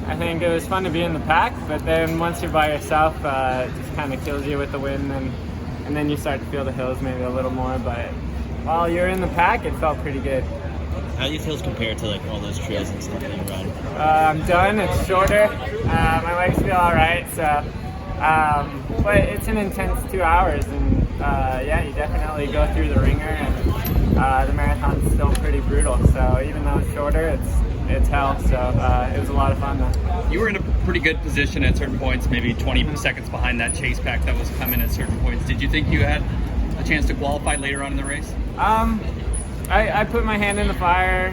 I think it was fun to be in the pack, but then once you're by yourself, it just kind of kills you with the wind, and then you start to feel the hills maybe a little more. But while you're in the pack, it felt pretty good. How do you feel compared to like all those trails and stuff that you run? I'm done. It's shorter. My legs feel all right. So, but it's an intense 2 hours, and yeah, you definitely go through the ringer, and the marathon's still pretty brutal. So even though it's shorter, it's hell. So it was a lot of fun though. You were in a pretty good position at certain points, maybe 20 seconds behind that chase pack that was coming at certain points. Did you think you had a chance to qualify later on in the race? I put my hand in the fire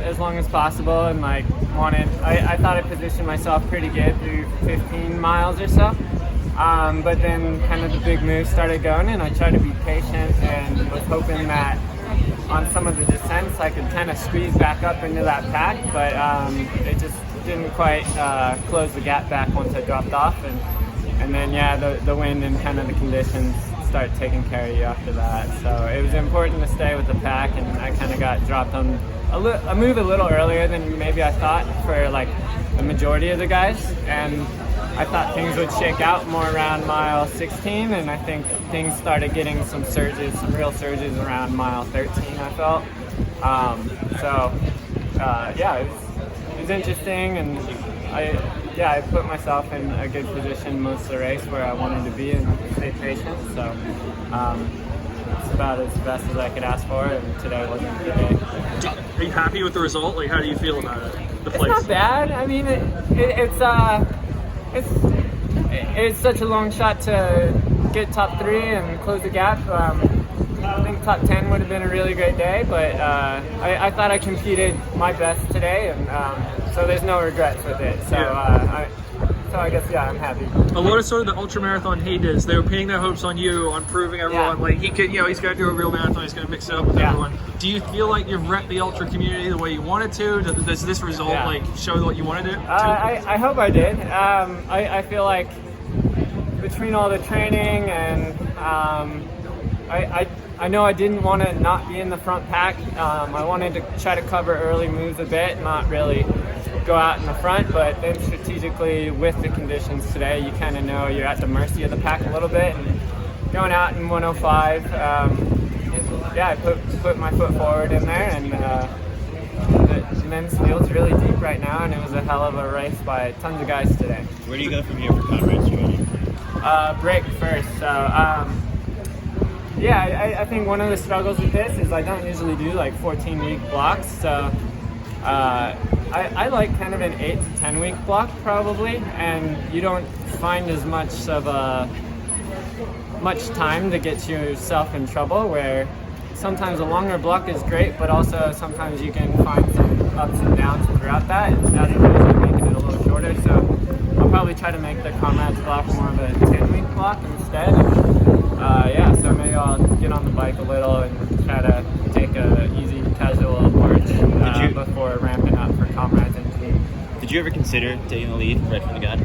as long as possible, and like I thought I positioned myself pretty good through 15 miles or so. But then kind of the big moves started going, and I tried to be patient and was hoping that on some of the descents I could kind of squeeze back up into that pack, but it just didn't quite close the gap back once I dropped off, and then yeah, the wind and kind of the conditions start taking care of you after that. So it was important to stay with the pack, and I kind of got dropped on a move a little earlier than maybe I thought for like the majority of the guys, and I thought things would shake out more around mile 16, and I think things started getting some real surges around mile 13, I felt. Yeah, it was interesting, and I put myself in a good position most of the race where I wanted to be and stay patient. So it's about as best as I could ask for, and today wasn't a good day. Are you happy with the result? Like, how do you feel about it? The place? It's not bad. I mean, it's such a long shot to get top 3 and close the gap. I think top 10 would have been a really great day, but I thought I competed my best today, and so there's no regrets with it. So I guess, yeah, I'm happy. A lot of sort of the ultramarathon haters, they were pinning their hopes on you, on proving everyone, like he could, he's going to do a real marathon, he's going to mix it up with everyone. Do you feel like you've repped the ultra community the way you wanted to? Does this result like show what you wanted to do? I hope I did. I feel like between all the training and I know I didn't want to not be in the front pack. I wanted to try to cover early moves a bit, not really go out in the front, but then strategically with the conditions today, you kind of know you're at the mercy of the pack a little bit, and going out in 105, I put my foot forward in there, and the men's field's really deep right now, and it was a hell of a race by tons of guys today. Where do you go from here for comrades training? Break first, so I think one of the struggles with this is I don't usually do like 14-week blocks, so I like kind of an 8 to 10 week block probably, and you don't find as much time to get yourself in trouble, where sometimes a longer block is great, but also sometimes you can find some ups and downs throughout that, as opposed to making it a little shorter. So I'll probably try to make the comrades block more of a 10-week block instead. So maybe I'll get on the bike a little and try to take a easy casual march before ramping up for comrades and team. Did you ever consider taking the lead right from the gun?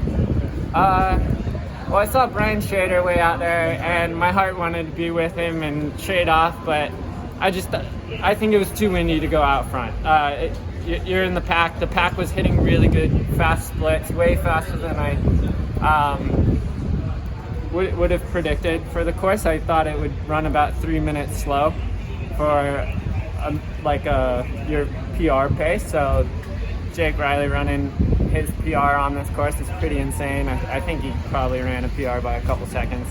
Well, I saw Brian Schrader way out there, and my heart wanted to be with him and trade off, but I think it was too windy to go out front. You're in the pack. The pack was hitting really good fast splits, way faster than I would have predicted for the course. I thought it would run about 3 minutes slow for your PR pace. So Jake Riley running his PR on this course is pretty insane. I think he probably ran a PR by a couple seconds.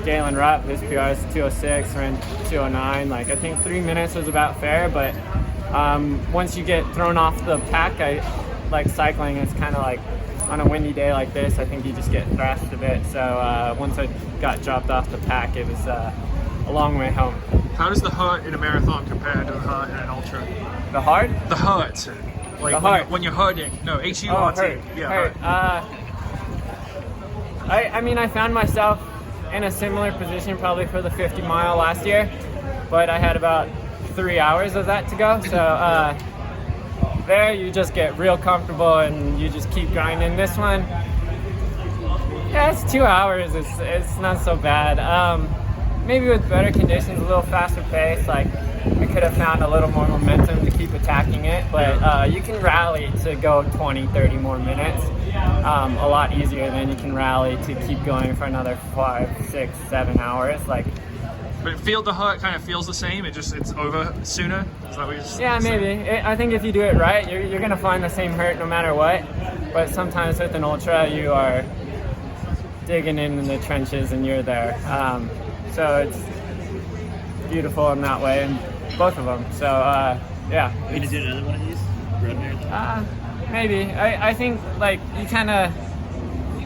Galen Rupp, his PR is 2:06, ran 2:09. Like, I think 3 minutes was about fair, but once you get thrown off the pack, I like cycling. It's kind of like on a windy day like this, I think you just get thrashed a bit. So once I got dropped off the pack, it was a long way home. How does the hurt in a marathon compare to the hurt in an ultra? The hurt? The hurt. Like the hurt. When you're hurting. No, H-U-R-T. Hurt. Yeah, hurt. I mean, I found myself in a similar position probably for the 50 mile last year, but I had about 3 hours of that to go. So there you just get real comfortable and you just keep grinding. This one, yeah, it's 2 hours. It's not so bad. Maybe with better conditions, a little faster pace. Like, I could have found a little more momentum to keep attacking it, but you can rally to go 20, 30 more minutes a lot easier than you can rally to keep going for another 5, 6, 7 hours. Like, But the hurt kind of feels the same. It's over sooner. Is that what you're yeah, saying? maybe. I think if you do it right, you're gonna find the same hurt no matter what. But sometimes with an ultra, you are digging in the trenches and you're there. So it's beautiful in that way, and both of them. So yeah. Are you gonna do another one of these road marathons? Maybe. I think like you kind of.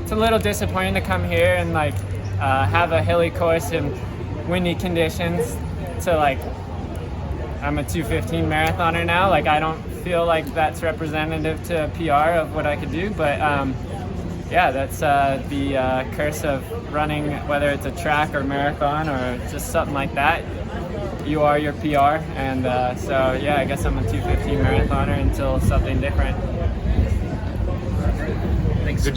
It's a little disappointing to come here and like have a hilly course in windy conditions. To like, I'm a 2:15 marathoner now. Like I don't feel like that's representative to a PR of what I could do, but yeah, that's the curse of running, whether it's a track or marathon or just something like that. You are your PR, and so yeah, I guess I'm a 2:15 marathoner until something different.